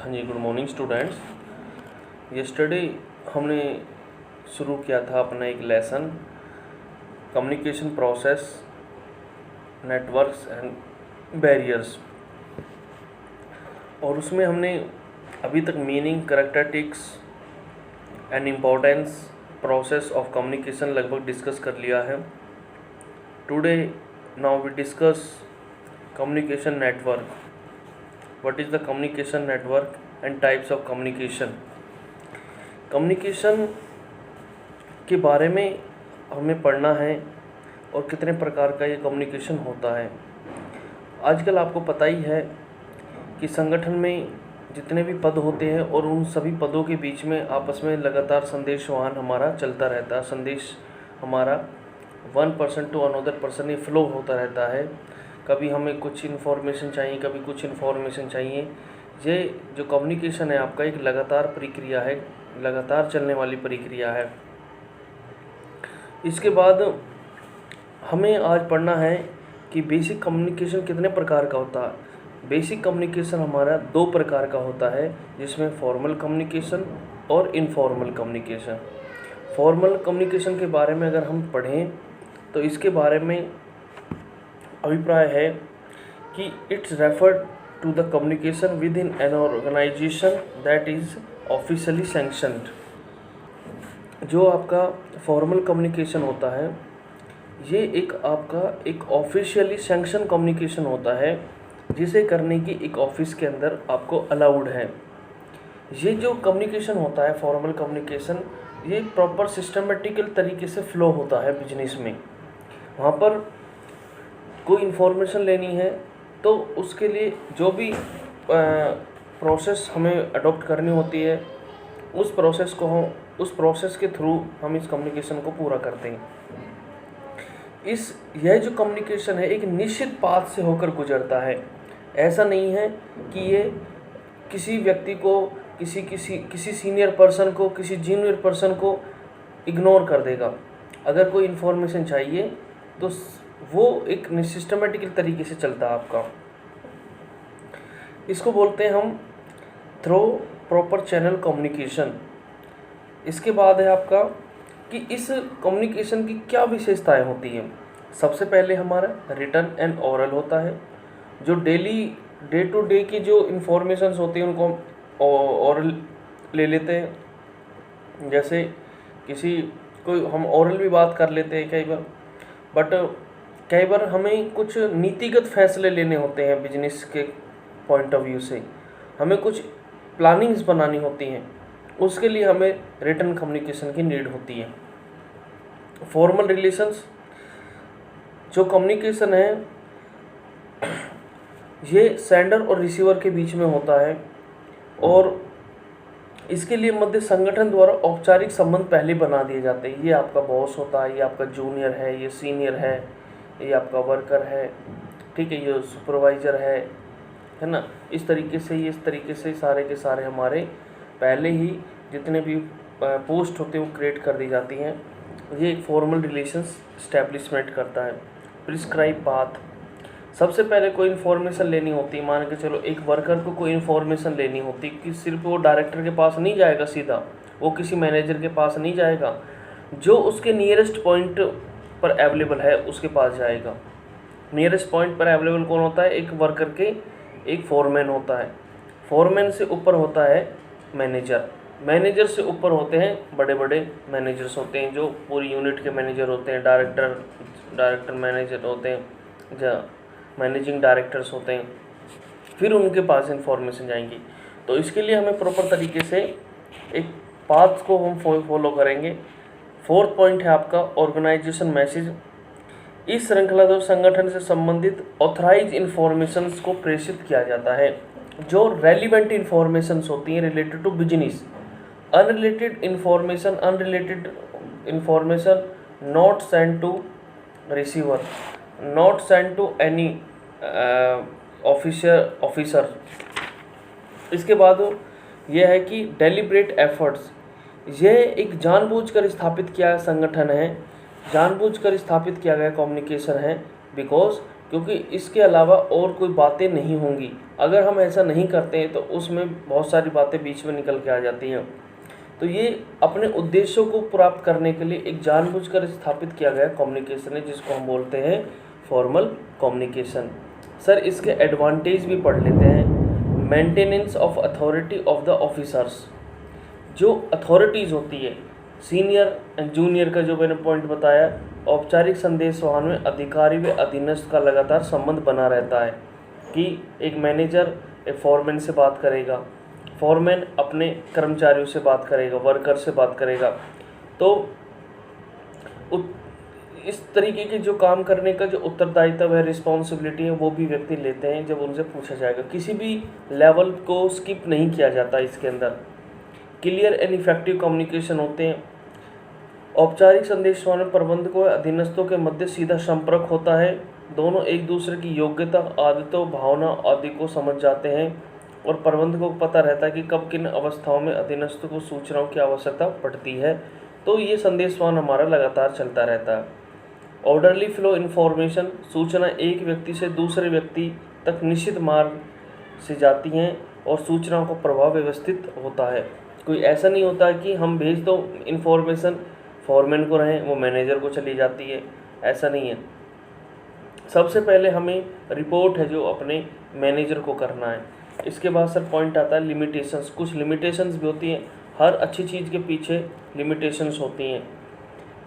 हाँ जी, good morning students. Yesterday हमने शुरू किया था अपना एक lesson communication process, networks and barriers, और उसमें हमने अभी तक meaning, characteristics and importance process of communication लगभग डिस्कस कर लिया है। Today now we discuss communication network. What is the communication network and types of communication. Communication के बारे में हमें पढ़ना है और कितने प्रकार का ये कम्युनिकेशन होता है। आजकल आपको पता ही है कि संगठन में जितने भी पद होते हैं और उन सभी पदों के बीच में आपस में लगातार संदेशवहन हमारा चलता रहता है। संदेश हमारा one person to another person ये फ्लो होता रहता है। कभी हमें कुछ इन्फॉर्मेशन चाहिए, कभी कुछ इन्फॉर्मेशन चाहिए। ये जो कम्युनिकेशन है आपका एक लगातार प्रक्रिया है, लगातार चलने वाली प्रक्रिया है। इसके बाद हमें आज पढ़ना है कि बेसिक कम्युनिकेशन कितने प्रकार का होता है। बेसिक कम्युनिकेशन हमारा दो प्रकार का होता है, जिसमें फॉर्मल कम्युनिकेशन और इनफॉर्मल कम्युनिकेशन। फॉर्मल कम्युनिकेशन के बारे में अगर हम पढ़ें तो इसके बारे में अभिप्राय है कि it's referred to the communication within an organization that is officially sanctioned. जो आपका फॉर्मल कम्युनिकेशन होता है ये एक आपका एक ऑफिशियली सैंक्शन कम्युनिकेशन होता है, जिसे करने की एक ऑफिस के अंदर आपको अलाउड है। ये जो कम्युनिकेशन होता है फॉर्मल कम्युनिकेशन, ये प्रॉपर सिस्टमेटिकल तरीके से फ्लो होता है बिजनेस में। वहाँ पर कोई इन्फॉर्मेशन लेनी है तो उसके लिए जो भी प्रोसेस हमें अडॉप्ट करनी होती है उस प्रोसेस के थ्रू हम इस कम्युनिकेशन को पूरा करते हैं। यह जो कम्युनिकेशन है एक निश्चित पाथ से होकर गुजरता है। ऐसा नहीं है कि ये किसी व्यक्ति को, किसी सीनियर पर्सन को, किसी जूनियर पर्सन को इग्नोर कर देगा। अगर कोई इन्फॉर्मेशन चाहिए तो वो एक सिस्टमेटिकल तरीके से चलता है आपका। इसको बोलते हैं हम थ्रू प्रॉपर चैनल कम्युनिकेशन। इसके बाद है आपका कि इस कम्युनिकेशन की क्या विशेषताएं होती हैं। सबसे पहले हमारा रिटन एंड ओरल होता है। जो डे टू डे की जो इन्फॉर्मेशंस होती हैं उनको ओरल ले लेते हैं। जैसे कोई हम ओरल भी बात कर लेते हैं कई बार, बट कई बार हमें कुछ नीतिगत फैसले लेने होते हैं बिजनेस के पॉइंट ऑफ व्यू से। हमें कुछ प्लानिंग्स बनानी होती हैं, उसके लिए हमें रिटन कम्युनिकेशन की नीड होती है। फॉर्मल रिलेशंस जो कम्युनिकेशन है ये सेंडर और रिसीवर के बीच में होता है, और इसके लिए मध्य संगठन द्वारा औपचारिक संबंध पहले बना दिए जाते हैं। ये आपका बॉस होता है, ये आपका जूनियर है, ये सीनियर है, ये आपका वर्कर है, ठीक है, ये सुपरवाइज़र है ना। इस तरीके से सारे के सारे हमारे पहले ही जितने भी पोस्ट होते हैं वो क्रिएट कर दी जाती हैं। ये एक फॉर्मल रिलेशंस इस्टेब्लिशमेंट करता है। प्रिस्क्राइब पाथ, सबसे पहले कोई इन्फॉर्मेशन लेनी होती है। मान के चलो एक वर्कर को कोई इन्फॉर्मेशन लेनी होती है कि सिर्फ वो डायरेक्टर के पास नहीं जाएगा सीधा, वो किसी मैनेजर के पास नहीं जाएगा, जो उसके नियरेस्ट पॉइंट पर अवेलेबल है उसके पास जाएगा। नियरेस्ट पॉइंट पर अवेलेबल कौन होता है? एक वर्कर के एक फोरमैन होता है। फोरमैन से ऊपर होता है मैनेजर। मैनेजर से ऊपर होते हैं बड़े बड़े मैनेजर्स होते हैं, जो पूरी यूनिट के मैनेजर होते हैं। डायरेक्टर मैनेजर होते हैं, जो मैनेजिंग डायरेक्टर्स होते हैं। फिर उनके पास इंफॉर्मेशन जाएंगी। तो इसके लिए हमें प्रॉपर तरीके से एक पाथ को हम फॉलो करेंगे। फोर्थ पॉइंट है आपका ऑर्गेनाइजेशन मैसेज। इस श्रृंखला द्वारा संगठन से संबंधित ऑथराइज इन्फॉर्मेशंस को प्रेषित किया जाता है। जो रेलिवेंट इन्फॉर्मेशंस होती हैं related to business, unrelated information not send to receiver, not send to any officer. इसके बाद यह है कि डेलिब्रेट एफर्ट्स, यह एक जानबूझकर स्थापित किया संगठन है, जानबूझकर स्थापित किया गया कम्युनिकेशन है। बिकॉज क्योंकि इसके अलावा और कोई बातें नहीं होंगी। अगर हम ऐसा नहीं करते हैं तो उसमें बहुत सारी बातें बीच में निकल के आ जाती हैं। तो ये अपने उद्देश्यों को प्राप्त करने के लिए एक जानबूझकर स्थापित किया गया कम्युनिकेशन है, जिसको हम बोलते हैं फॉर्मल कम्युनिकेशन। सर इसके एडवांटेज भी पढ़ लेते हैं। Maintenance of authority of the officers, जो अथॉरिटीज़ होती है सीनियर एंड जूनियर का जो मैंने पॉइंट बताया, औपचारिक संदेशवाहन में अधिकारी व अधीनस्थ का लगातार संबंध बना रहता है कि एक मैनेजर एक फॉरमैन से बात करेगा, फॉरमैन अपने कर्मचारियों से बात करेगा, वर्कर से बात करेगा। तो इस तरीके के जो काम करने का जो उत्तरदायित्व है, रिस्पॉन्सिबिलिटी है, वो भी व्यक्ति लेते हैं जब उनसे पूछा जाएगा। किसी भी लेवल को स्किप नहीं किया जाता इसके अंदर। क्लियर एंड इफेक्टिव कम्युनिकेशन होते हैं। औपचारिक संदेशवाहन प्रबंधकों और अधीनस्थों के मध्य सीधा संपर्क होता है। दोनों एक दूसरे की योग्यता, आदतों, भावना आदि को समझ जाते हैं और प्रबंधकों को पता रहता है कि कब किन अवस्थाओं में अधीनस्थों को सूचनाओं की आवश्यकता पड़ती है। तो ये संदेशवाहन हमारा लगातार चलता रहता है। ऑर्डरली फ्लो इन्फॉर्मेशन, सूचना एक व्यक्ति से दूसरे व्यक्ति तक निश्चित मार्ग से जाती हैं और सूचनाओं का प्रभाव व्यवस्थित होता है। कोई ऐसा नहीं होता कि हम भेज दो इन्फॉर्मेशन फॉरमैन को रहें, वो मैनेजर को चली जाती है, ऐसा नहीं है। सबसे पहले हमें रिपोर्ट है जो अपने मैनेजर को करना है। इसके बाद सर पॉइंट आता है लिमिटेशंस। कुछ लिमिटेशंस भी होती हैं, हर अच्छी चीज़ के पीछे लिमिटेशंस होती हैं।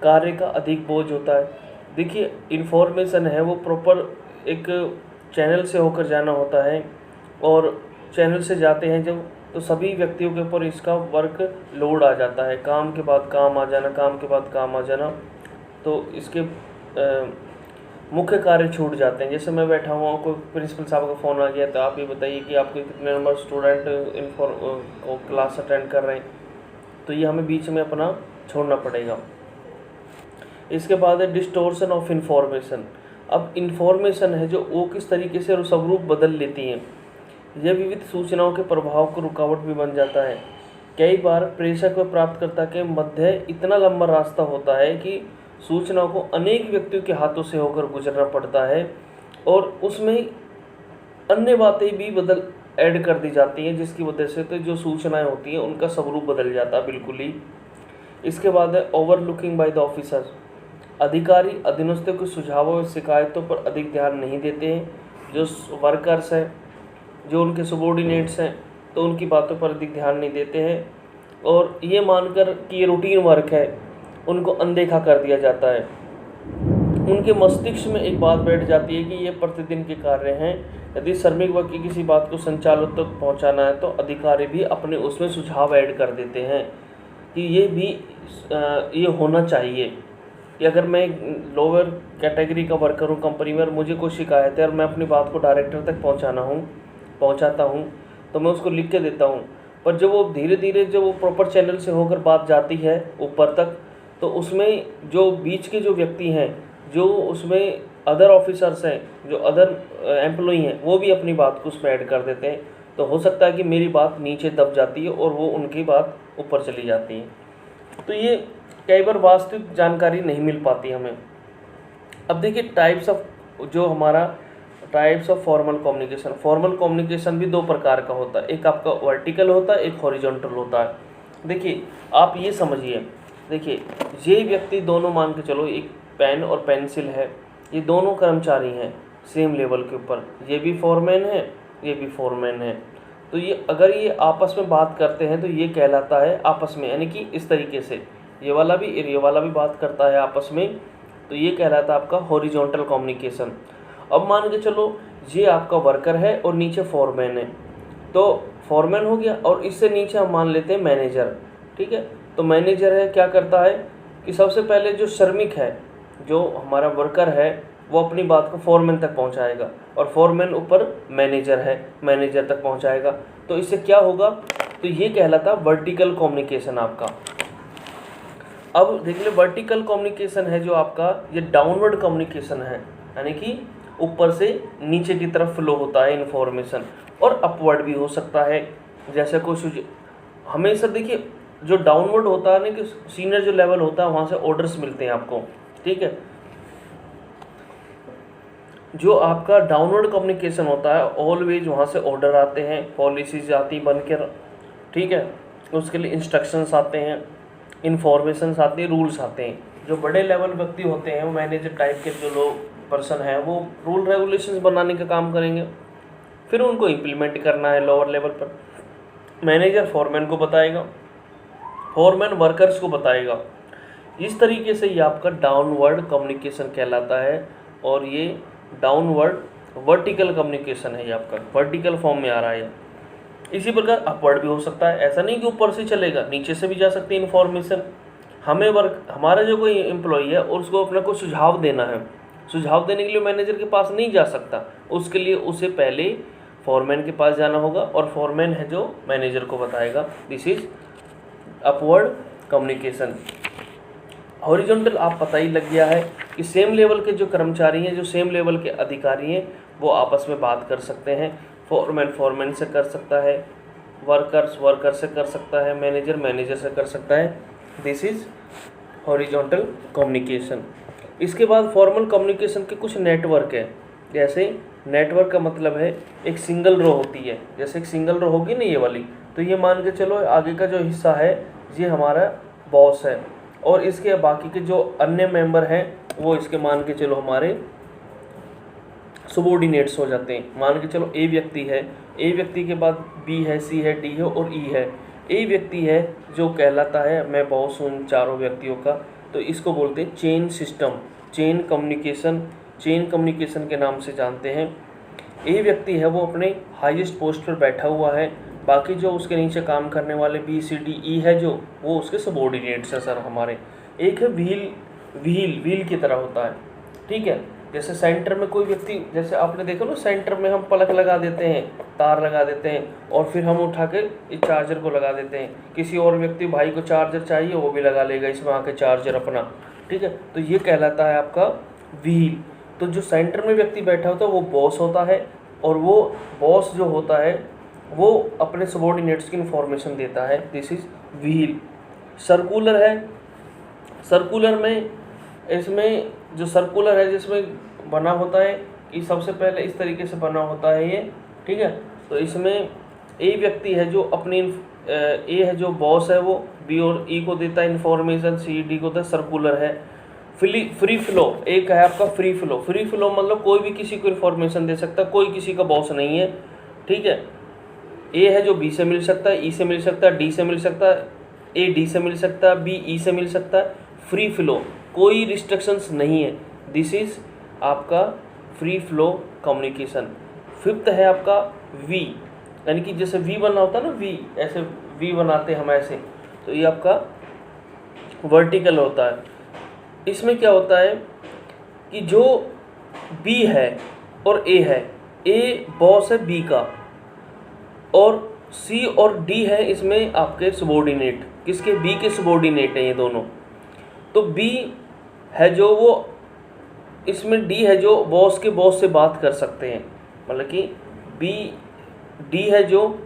कार्य का अधिक बोझ होता है। देखिए इन्फॉर्मेशन है वो प्रॉपर एक चैनल से होकर जाना होता है, और चैनल से जाते हैं जब तो सभी व्यक्तियों के ऊपर इसका वर्क लोड आ जाता है। काम के बाद काम आ जाना, काम के बाद काम आ जाना, तो इसके मुख्य कार्य छूट जाते हैं। जैसे मैं बैठा हुआ हूँ, कोई प्रिंसिपल साहब का फ़ोन आ गया तो आप ये बताइए कि आपके कितने नंबर स्टूडेंट क्लास अटेंड कर रहे हैं, तो ये हमें बीच में अपना छोड़ना पड़ेगा। इसके बाद है डिस्टोर्शन ऑफ इंफॉर्मेशन। अब इंफॉर्मेशन है जो वो किस तरीके से स्वरूप बदल लेती हैं, यह विविध सूचनाओं के प्रभाव को रुकावट भी बन जाता है। कई बार प्रेषक व प्राप्तकर्ता के मध्य इतना लंबा रास्ता होता है कि सूचनाओं को अनेक व्यक्तियों के हाथों से होकर गुजरना पड़ता है, और उसमें अन्य बातें भी बदल ऐड कर दी जाती हैं, जिसकी वजह से तो जो सूचनाएं होती हैं उनका स्वरूप बदल जाता है बिल्कुल ही। इसके बाद है ओवरलुकिंग बाय द ऑफिसर्स। अधिकारी अधीनस्थों के सुझावों और शिकायतों पर अधिक ध्यान नहीं देते हैं। जो वर्कर्स हैं, जो उनके सबॉर्डिनेट्स हैं, तो उनकी बातों पर अधिक ध्यान नहीं देते हैं, और ये मानकर कि ये रूटीन वर्क है उनको अनदेखा कर दिया जाता है। उनके मस्तिष्क में एक बात बैठ जाती है कि ये प्रतिदिन के कार्य हैं। यदि श्रमिक वर्ग की किसी बात को संचालक तक पहुंचाना है तो अधिकारी भी अपने उसमें सुझाव ऐड कर देते हैं कि ये भी ये होना चाहिए कि अगर मैं लोअर कैटेगरी का वर्कर हूँ कंपनी में और मुझे कोई शिकायत है और मैं अपनी बात को डायरेक्टर तक पहुँचाता हूँ तो मैं उसको लिख के देता हूँ, पर जब वो धीरे धीरे जब वो प्रॉपर चैनल से होकर बात जाती है ऊपर तक, तो उसमें जो बीच के जो व्यक्ति हैं, जो उसमें अदर ऑफिसर्स हैं, जो अदर एम्प्लॉई हैं, वो भी अपनी बात को उसमें ऐड कर देते हैं। तो हो सकता है कि मेरी बात नीचे दब जाती है और वो उनकी बात ऊपर चली जाती है। तो ये कई बार वास्तविक जानकारी नहीं मिल पाती हमें। अब देखिए types of formal communication. Formal communication भी दो प्रकार का होता है, एक आपका वर्टिकल होता है, एक हॉरिजॉन्टल होता है। देखिए आप ये समझिए, देखिए ये व्यक्ति दोनों मान के चलो, एक पेन और पेंसिल है, ये दोनों कर्मचारी हैं सेम लेवल के ऊपर, ये भी फोरमैन है, ये भी फोरमैन है। तो ये अगर ये आपस में बात करते हैं तो ये कहलाता है आपस में, यानी कि इस तरीके से ये वाला भी बात करता है आपस में, तो ये कहलाता है आपका हॉरिजॉन्टल कम्युनिकेशन। अब मान के चलो ये आपका वर्कर है और नीचे फोरमैन है, तो फोरमैन हो गया और इससे नीचे हम मान लेते हैं मैनेजर, ठीक है। तो मैनेजर है क्या करता है कि सबसे पहले जो श्रमिक है, जो हमारा वर्कर है, वो अपनी बात को फोरमैन तक पहुंचाएगा और फोरमैन ऊपर मैनेजर है, मैनेजर तक पहुंचाएगा। तो इससे क्या होगा, तो ये कहलाता है वर्टिकल कम्युनिकेशन आपका। अब देख ले वर्टिकल कम्युनिकेशन है जो आपका, ये डाउनवर्ड कम्युनिकेशन है, यानी कि ऊपर से नीचे की तरफ फ्लो होता है इन्फॉर्मेशन, और अपवर्ड भी हो सकता है। जैसे कोई हमेशा देखिए जो डाउनवर्ड होता है ना, कि सीनियर जो लेवल होता है वहाँ से ऑर्डर्स मिलते हैं आपको, ठीक है। जो आपका डाउनवर्ड कम्युनिकेशन होता है, ऑलवेज वहाँ से ऑर्डर आते हैं, पॉलिसीज आती बन कर, ठीक है, उसके लिए इंस्ट्रक्शंस आते हैं, इन्फॉर्मेशंस आती है, रूल्स आते हैं। जो बड़े लेवल व्यक्ति होते हैं, वो मैनेजर टाइप के जो लोग पर्सन हैं, वो रूल रेगुलेशंस बनाने का काम करेंगे, फिर उनको इम्प्लीमेंट करना है लोअर लेवल पर। मैनेजर फॉरमैन को बताएगा, फॉरमैन वर्कर्स को बताएगा। इस तरीके से ये आपका डाउनवर्ड कम्युनिकेशन कहलाता है, और ये डाउनवर्ड वर्टिकल कम्युनिकेशन है, ये आपका वर्टिकल फॉर्म में आ रहा है। इसी प्रकार अपवर्ड भी हो सकता है, ऐसा नहीं कि ऊपर से चलेगा, नीचे से भी जा सकती है इन्फॉर्मेशन। हमारा जो कोई एम्प्लॉई है और उसको अपना कोई सुझाव देना है, सुझाव देने के लिए मैनेजर के पास नहीं जा सकता, उसके लिए उसे पहले फॉरमैन के पास जाना होगा, और फॉरमैन है जो मैनेजर को बताएगा। This is upward communication. Horizontal आप पता ही लग गया है कि सेम लेवल के जो कर्मचारी हैं, जो सेम लेवल के अधिकारी हैं, वो आपस में बात कर सकते हैं। फॉरमैन फॉरमैन से कर सकता है, वर्कर्स वर्कर से कर सकता है, मैनेजर मैनेजर से कर सकता है। This is horizontal communication. इसके बाद फॉर्मल कम्युनिकेशन के कुछ नेटवर्क है। जैसे नेटवर्क का मतलब है एक सिंगल रो होती है, जैसे एक सिंगल रो होगी ना ये वाली, तो ये मान के चलो आगे का जो हिस्सा है ये हमारा बॉस है, और इसके बाकी के जो अन्य मेंबर हैं वो इसके मान के चलो हमारे सबॉर्डिनेट्स हो जाते हैं। मान के चलो ए व्यक्ति है, ए व्यक्ति के बाद बी है, सी है, डी है और ई है। ए व्यक्ति है जो कहलाता है मैं बॉस हूँ इन चारों व्यक्तियों का, तो इसको बोलते हैं चेन सिस्टम, चेन कम्युनिकेशन के नाम से जानते हैं। ए व्यक्ति है वो अपने हाईएस्ट पोस्ट पर बैठा हुआ है, बाकी जो उसके नीचे काम करने वाले बी सी डी ई है जो, वो उसके सबॉर्डिनेट्स हैं सर हमारे। एक है व्हील की तरह होता है, ठीक है। जैसे सेंटर में कोई व्यक्ति, जैसे आपने देखा ना सेंटर में हम प्लग लगा देते हैं, तार लगा देते हैं, और फिर हम उठा के इस चार्जर को लगा देते हैं। किसी और व्यक्ति भाई को चार्जर चाहिए, वो भी लगा लेगा इसमें आके चार्जर अपना, ठीक है। तो ये कहलाता है आपका व्हील। तो जो सेंटर में व्यक्ति बैठा होता है वो बॉस होता है, और वो बॉस जो होता है वो अपने सबॉर्डिनेट्स की इन्फॉर्मेशन देता है। This is wheel. सर्कुलर है, सर्कुलर में इसमें जो सर्कुलर है जिसमें बना होता है कि सबसे पहले इस तरीके से बना होता है ये, ठीक है। तो इसमें ए व्यक्ति है जो अपनी ए है जो बॉस है, वो बी और ई को देता है इन्फॉर्मेशन, सी डी को देता है। सर्कुलर है। फ्री फ्लो, एक है आपका फ्री फ्लो। फ्री फ्लो मतलब कोई भी किसी को इन्फॉर्मेशन दे सकता है, कोई किसी का बॉस नहीं है, ठीक है। ए है जो बी से मिल सकता है, ई से मिल सकता है, डी से मिल सकता है, ए डी से मिल सकता है, बी ई से मिल सकता है। फ्री फ्लो, कोई रिस्ट्रिक्शंस नहीं है। दिस इज आपका फ्री फ्लो कम्युनिकेशन। फिफ्थ है आपका वी, यानी कि जैसे वी बना होता है ना, वी ऐसे वी बनाते हम ऐसे, तो ये आपका वर्टिकल होता है। इसमें क्या होता है कि जो बी है और ए है, ए बॉस है बी का, और सी और डी है इसमें आपके सबॉर्डिनेट, किसके, बी के सबॉर्डिनेट हैं ये दोनों। तो बी है जो वो, इसमें डी है जो बॉस के बॉस से बात कर सकते हैं, मतलब कि डी है जो,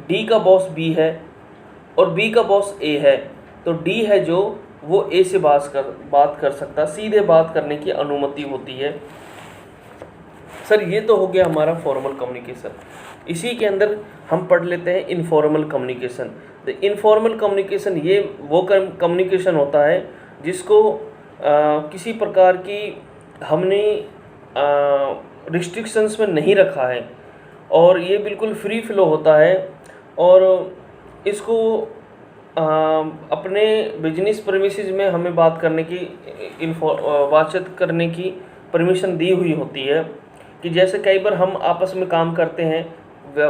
डी का बॉस बी है और बी का बॉस ए है, तो डी है जो वो ए से बात कर सकता है, सीधे बात करने की अनुमति होती है। सर ये तो हो गया हमारा फॉर्मल कम्युनिकेशन। इसी के अंदर हम पढ़ लेते हैं informal communication. The informal communication ये वो कम्युनिकेशन होता है जिसको किसी प्रकार की हमने रिस्ट्रिक्शंस में नहीं रखा है, और ये बिल्कुल फ्री फ्लो होता है, और इसको अपने बिजनेस प्रेमिसेस में हमें बात करने की, बातचीत करने की परमिशन दी हुई होती है। कि जैसे कई बार हम आपस में काम करते हैं,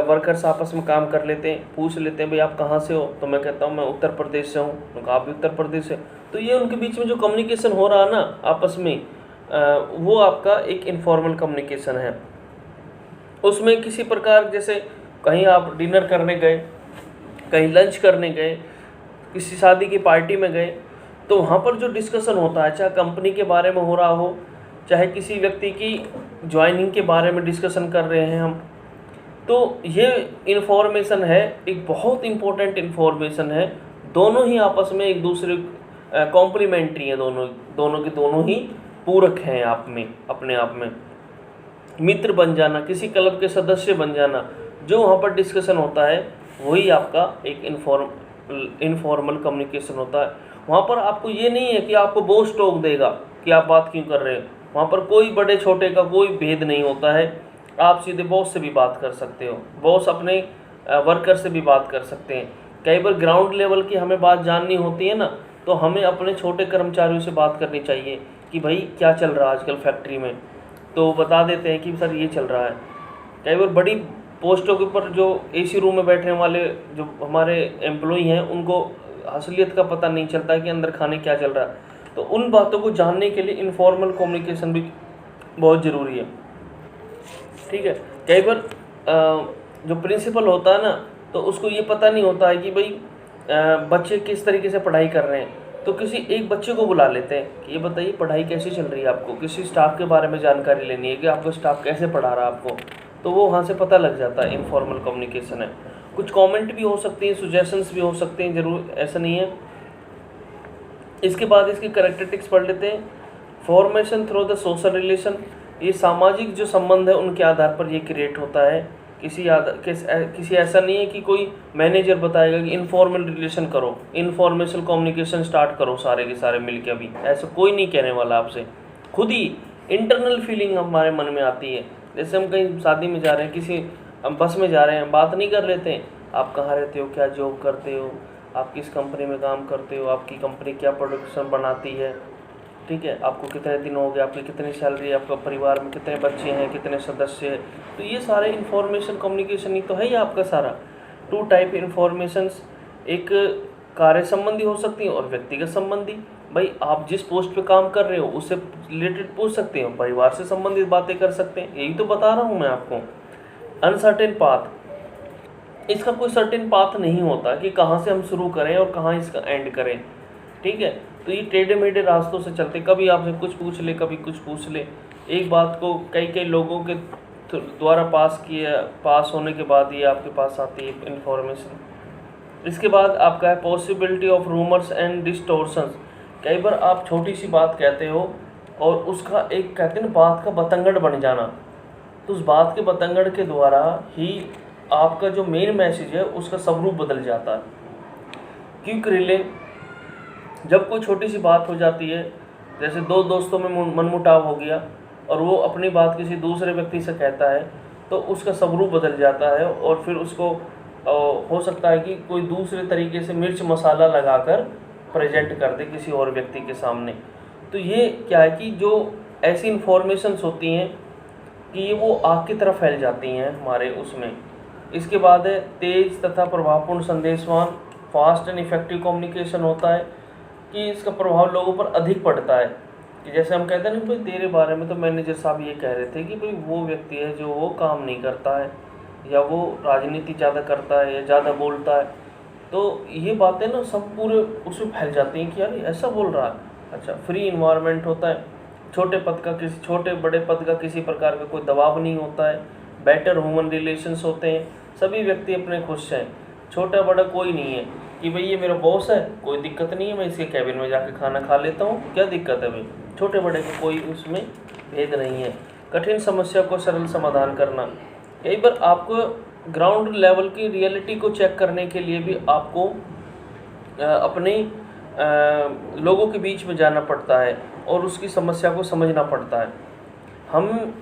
वर्कर्स आपस में काम कर लेते हैं, पूछ लेते हैं भाई आप कहाँ से हो, तो मैं कहता हूँ मैं उत्तर प्रदेश से हूँ, तो आप भी उत्तर प्रदेश से, तो ये उनके बीच में जो कम्युनिकेशन हो रहा है ना आपस में, वो आपका एक इनफॉर्मल कम्युनिकेशन है। उसमें किसी प्रकार, जैसे कहीं आप डिनर करने गए, कहीं लंच करने गए, किसी शादी की पार्टी में गए, तो वहाँ पर जो डिस्कशन होता है, चाहे कंपनी के बारे में हो रहा हो, चाहे किसी व्यक्ति की ज्वाइनिंग के बारे में डिस्कशन कर रहे हैं हम, तो ये इन्फॉर्मेशन है, एक बहुत इम्पोर्टेंट इन्फॉर्मेशन है। दोनों ही आपस में एक दूसरे कॉम्प्लीमेंट्री हैं, दोनों के दोनों ही पूरक हैं आप में, अपने आप में। मित्र बन जाना, किसी क्लब के सदस्य बन जाना, जो वहाँ पर डिस्कशन होता है वही आपका एक इनफॉर्मल कम्युनिकेशन होता है। वहाँ पर आपको ये नहीं है कि आपको बॉस टोक देगा कि आप बात क्यों कर रहे हो। वहाँ पर कोई बड़े छोटे का कोई भेद नहीं होता है। आप सीधे बॉस से भी बात कर सकते हो, बॉस अपने वर्कर से भी बात कर सकते हैं। कई बार ग्राउंड लेवल की हमें बात जाननी होती है ना, तो हमें अपने छोटे कर्मचारियों से बात करनी चाहिए कि भाई क्या चल रहा है आजकल फैक्ट्री में, तो बता देते हैं कि सर ये चल रहा है। कई बार बड़ी पोस्टों के ऊपर जो एसी रूम में बैठने वाले जो हमारे एम्प्लॉई हैं, उनको असलियत का पता नहीं चलता है कि अंदर खाने क्या चल रहा है। तो उन बातों को जानने के लिए इनफॉर्मल कम्युनिकेशन भी बहुत ज़रूरी है। ठीक है, कई बार जो प्रिंसिपल होता है ना, तो उसको ये पता नहीं होता है कि भाई बच्चे किस तरीके से पढ़ाई कर रहे हैं, तो किसी एक बच्चे को बुला लेते हैं कि ये बताइए पढ़ाई कैसी चल रही है आपको, किसी स्टाफ के बारे में जानकारी लेनी है कि आपको स्टाफ कैसे पढ़ा रहा है आपको, तो वो वहाँ से पता लग जाता है। इनफॉर्मल कम्युनिकेशन है। कुछ कमेंट भी हो सकती हैं, सुजेशंस भी हो सकते हैं, जरूर ऐसा नहीं है। इसके बाद इसकी कैरेक्टरिस्टिक्स पढ़ लेते हैं। Formation through the social relation, ये सामाजिक जो संबंध है उनके आधार पर ये क्रिएट होता है। किसी ऐसा नहीं है कि कोई मैनेजर बताएगा कि इनफॉर्मल रिलेशन करो, इनफॉर्मेशनल कम्युनिकेशन स्टार्ट करो सारे के सारे मिल के, अभी ऐसा कोई नहीं कहने वाला आपसे। खुद ही इंटरनल फीलिंग हमारे मन में आती है। जैसे हम कहीं शादी में जा रहे हैं, किसी हम बस में जा रहे हैं, बात नहीं कर लेते हैं, आप कहाँ रहते हो, क्या जॉब करते हो, आप किस कंपनी में काम करते हो, आपकी कंपनी क्या प्रोडक्शन बनाती है, ठीक है, आपको कितने दिन हो गए, आपकी कितनी सैलरी है, आपका परिवार में कितने बच्चे हैं, कितने सदस्य हैं। तो ये सारे इन्फॉर्मेशन कम्युनिकेशन ही तो है ये आपका सारा। 2 टाइप इन्फॉर्मेशंस, एक कार्य संबंधी हो सकती है और व्यक्तिगत संबंधी। भाई आप जिस पोस्ट पे काम कर रहे हो उससे रिलेटेड पूछ सकते हो, परिवार से संबंधित बातें कर सकते हैं, यही तो बता रहा हूँ मैं आपको। अनसर्टेन पाथ, इसका कोई सर्टेन पाथ नहीं होता कि कहाँ से हम शुरू करें और कहाँ इसका एंड करें। ठीक है, तो ये टेढ़े मेढ़े रास्तों से चलते, कभी आपसे कुछ पूछ ले, कभी कुछ पूछ ले। एक बात को कई लोगों के द्वारा पास होने के बाद ये आपके पास आती है इन्फॉर्मेशन। इसके बाद आपका है पॉसिबिलिटी ऑफ रूमर्स एंड डिस्टोर्शंस। कई बार आप छोटी सी बात कहते हो और उसका एक कहते हैं ना बात का बतंगड़ बन जाना, तो उस बात के बतंगड़ के द्वारा ही आपका जो मेन मैसेज है उसका स्वरूप बदल जाता है। क्विक रिले, जब कोई छोटी सी बात हो जाती है, जैसे 2 दोस्तों में मनमुटाव हो गया और वो अपनी बात किसी दूसरे व्यक्ति से कहता है, तो उसका स्वरूप बदल जाता है और फिर उसको हो सकता है कि कोई दूसरे तरीके से मिर्च मसाला लगाकर प्रेजेंट कर दे किसी और व्यक्ति के सामने। तो ये क्या है कि जो ऐसी इन्फॉर्मेशंस होती हैं कि ये वो आग की तरफ फैल जाती हैं हमारे उसमें। इसके बाद है तेज तथा प्रभावपूर्ण संदेशवान, फास्ट एंड इफेक्टिव कम्युनिकेशन होता है कि इसका प्रभाव लोगों पर अधिक पड़ता है। कि जैसे हम कहते हैं ना भाई तेरे बारे में तो मैनेजर साहब ये कह रहे थे कि भाई वो व्यक्ति है जो वो काम नहीं करता है, या वो राजनीति ज़्यादा करता है, या ज़्यादा बोलता है, तो ये बातें ना सब पूरे उसमें फैल जाती हैं कि यार ऐसा बोल रहा है। अच्छा, फ्री इन्वायरमेंट होता है, छोटे बड़े पद का किसी प्रकार का कोई दबाव नहीं होता है। बेटर ह्यूमन रिलेशंस होते हैं, सभी व्यक्ति अपने खुश हैं, छोटा बड़ा कोई नहीं है कि भाई ये मेरा बॉस है, कोई दिक्कत नहीं है, मैं इसके कैबिन में जाके खाना खा लेता हूँ, क्या दिक्कत है भाई। छोटे बड़े का कोई उसमें भेद नहीं है। कठिन समस्या को सरल समाधान करना, कई बार आपको ग्राउंड लेवल की रियलिटी को चेक करने के लिए भी आपको अपने लोगों के बीच में जाना पड़ता है और उसकी समस्या को समझना पड़ता है। हम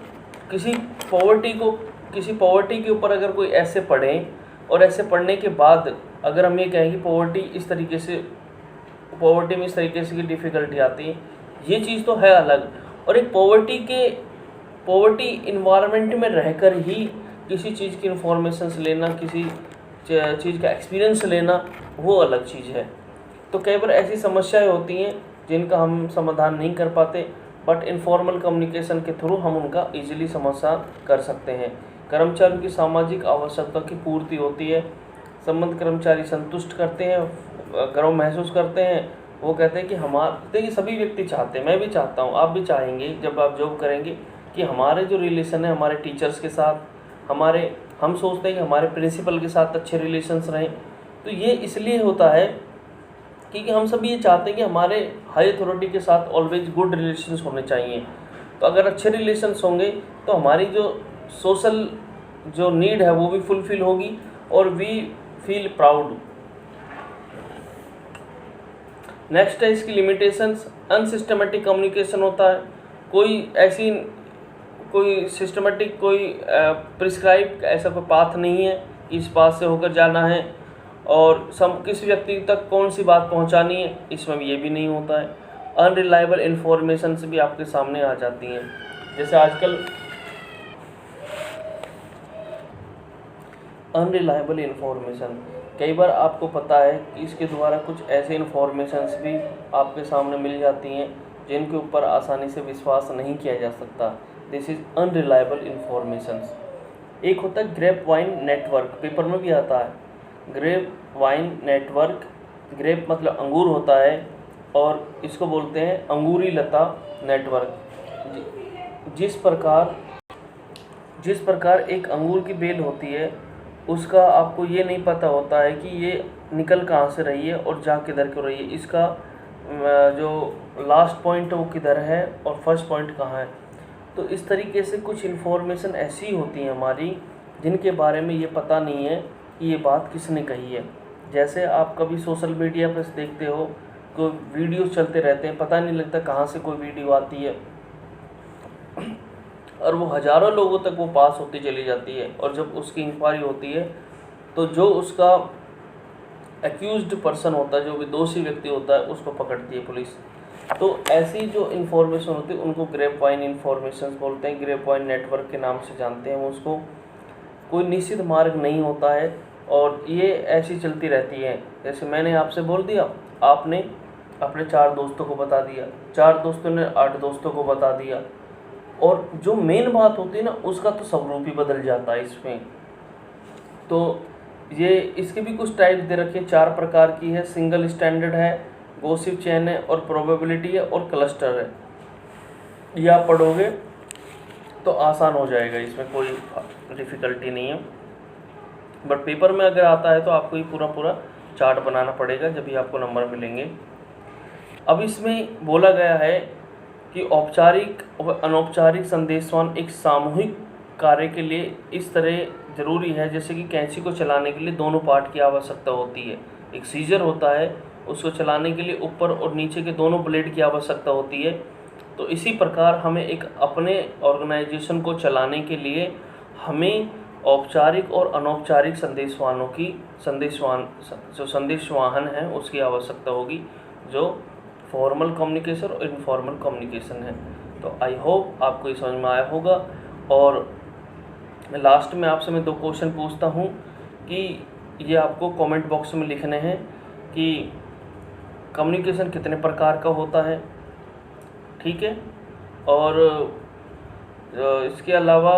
किसी पॉवर्टी के ऊपर अगर कोई ऐसे पढ़ें और ऐसे पढ़ने के बाद अगर हम ये कहें कि पॉवर्टी में इस तरीके से की डिफ़िकल्टी आती है, ये चीज़ तो है अलग। और एक पॉवर्टी इन्वायरमेंट में रहकर ही किसी चीज़ की इन्फॉर्मेशन लेना, किसी चीज़ का एक्सपीरियंस लेना, वो अलग चीज़ है। तो कई बार ऐसी समस्याएं होती हैं जिनका हम समाधान नहीं कर पाते, बट इनफॉर्मल कम्युनिकेशन के थ्रू हम उनका इजीली समाधान कर सकते हैं। कर्मचारियों की सामाजिक आवश्यकता की पूर्ति होती है, संबंध कर्मचारी संतुष्ट करते हैं, गर्व महसूस करते हैं। वो कहते हैं कि देखिए सभी व्यक्ति चाहते हैं, मैं भी चाहता हूँ, आप भी चाहेंगे जब आप जॉब करेंगे कि हमारे जो रिलेशन है हमारे टीचर्स के साथ, हम सोचते हैं कि हमारे प्रिंसिपल के साथ अच्छे रिलेशंस रहें। तो ये इसलिए होता है क्योंकि हम सभी ये चाहते हैं कि हमारे हाई अथॉरिटी के साथ ऑलवेज गुड रिलेशंस होने चाहिए। तो अगर अच्छे रिलेशंस होंगे तो हमारी जो सोशल जो नीड है वो भी फुलफिल होगी और वी फील प्राउड। नेक्स्ट है इसकी लिमिटेशंस। अनसिस्टमेटिक कम्युनिकेशन होता है, कोई सिस्टमेटिक कोई प्रिस्क्राइब ऐसा कोई पाथ नहीं है, इस पाथ से होकर जाना है और किसी व्यक्ति तक कौन सी बात पहुंचानी है, इसमें भी ये भी नहीं होता है। अनरिलायबल इन्फॉर्मेशन से भी आपके सामने आ जाती हैं, जैसे आजकल अनरिलायबल इन्फॉर्मेशन, कई बार आपको पता है कि इसके द्वारा कुछ ऐसे इन्फॉर्मेशंस भी आपके सामने मिल जाती हैं जिनके ऊपर आसानी से विश्वास नहीं किया जा सकता। This is unreliable informations. एक होता है ग्रेप वाइन नेटवर्क, पेपर में भी आता है ग्रेप वाइन नेटवर्क। ग्रेप मतलब अंगूर होता है और इसको बोलते हैं अंगूरी लता नेटवर्क। जिस प्रकार एक अंगूर की बेल होती है उसका आपको ये नहीं पता होता है कि ये निकल कहाँ से रही है और जा किधर को रही है, इसका जो लास्ट पॉइंट है वो किधर है और फर्स्ट पॉइंट कहाँ है। तो इस तरीके से कुछ इन्फॉर्मेशन ऐसी होती हैं हमारी जिनके बारे में ये पता नहीं है कि ये बात किसने कही है। जैसे आप कभी सोशल मीडिया पर देखते हो कोई वीडियो चलते रहते हैं, पता नहीं लगता कहाँ से कोई वीडियो आती है और वो हज़ारों लोगों तक वो पास होती चली जाती है और जब उसकी इंक्वायरी होती है तो जो उसका एक्यूज्ड पर्सन होता है, जो भी दोषी व्यक्ति होता है, उसको पकड़ती है पुलिस। तो ऐसी जो इन्फॉर्मेशन होती है उनको ग्रेप वाइन इन्फॉर्मेशन बोलते हैं, ग्रेप वाइन नेटवर्क के नाम से जानते हैं वो उसको। कोई निश्चित मार्ग नहीं होता है और ये ऐसी चलती रहती है। जैसे मैंने आपसे बोल दिया, आपने अपने 4 दोस्तों को बता दिया, 4 दोस्तों ने 8 दोस्तों को बता दिया और जो मेन बात होती है ना उसका तो स्वरूप ही बदल जाता है इसमें। तो ये इसके भी कुछ टाइप्स दे रखे, 4 प्रकार की है। सिंगल स्टैंडर्ड है, गॉसिप चेन है और प्रोबेबिलिटी है और क्लस्टर है। ये आप पढ़ोगे तो आसान हो जाएगा, इसमें कोई डिफ़िकल्टी नहीं है। बट पेपर में अगर आता है तो आपको ये पूरा चार्ट बनाना पड़ेगा, जब भी आपको नंबर मिलेंगे। अब इसमें बोला गया है कि औपचारिक और अनौपचारिक संदेशवान एक सामूहिक कार्य के लिए इस तरह ज़रूरी है जैसे कि कैंची को चलाने के लिए दोनों पार्ट की आवश्यकता होती है। एक सीजर होता है, उसको चलाने के लिए ऊपर और नीचे के दोनों ब्लेड की आवश्यकता होती है। तो इसी प्रकार हमें एक अपने ऑर्गेनाइजेशन को चलाने के लिए हमें औपचारिक और अनौपचारिक जो संदेशवाहन है उसकी आवश्यकता होगी, जो फॉर्मल कम्युनिकेशन और इनफॉर्मल कम्युनिकेशन है। तो आई होप आपको ये समझ में आया होगा। और लास्ट में आपसे मैं 2 क्वेश्चन पूछता हूँ कि ये आपको कमेंट बॉक्स में लिखने हैं कि कम्युनिकेशन कितने प्रकार का होता है, ठीक है। और इसके अलावा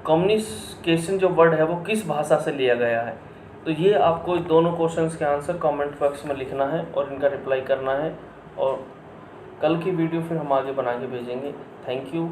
कम्युनिकेशन जो वर्ड है वो किस भाषा से लिया गया है। तो ये आपको दोनों क्वेश्चंस के आंसर कमेंट बॉक्स में लिखना है और इनका रिप्लाई करना है और कल की वीडियो फिर हम आगे बना के भेजेंगे। Thank you.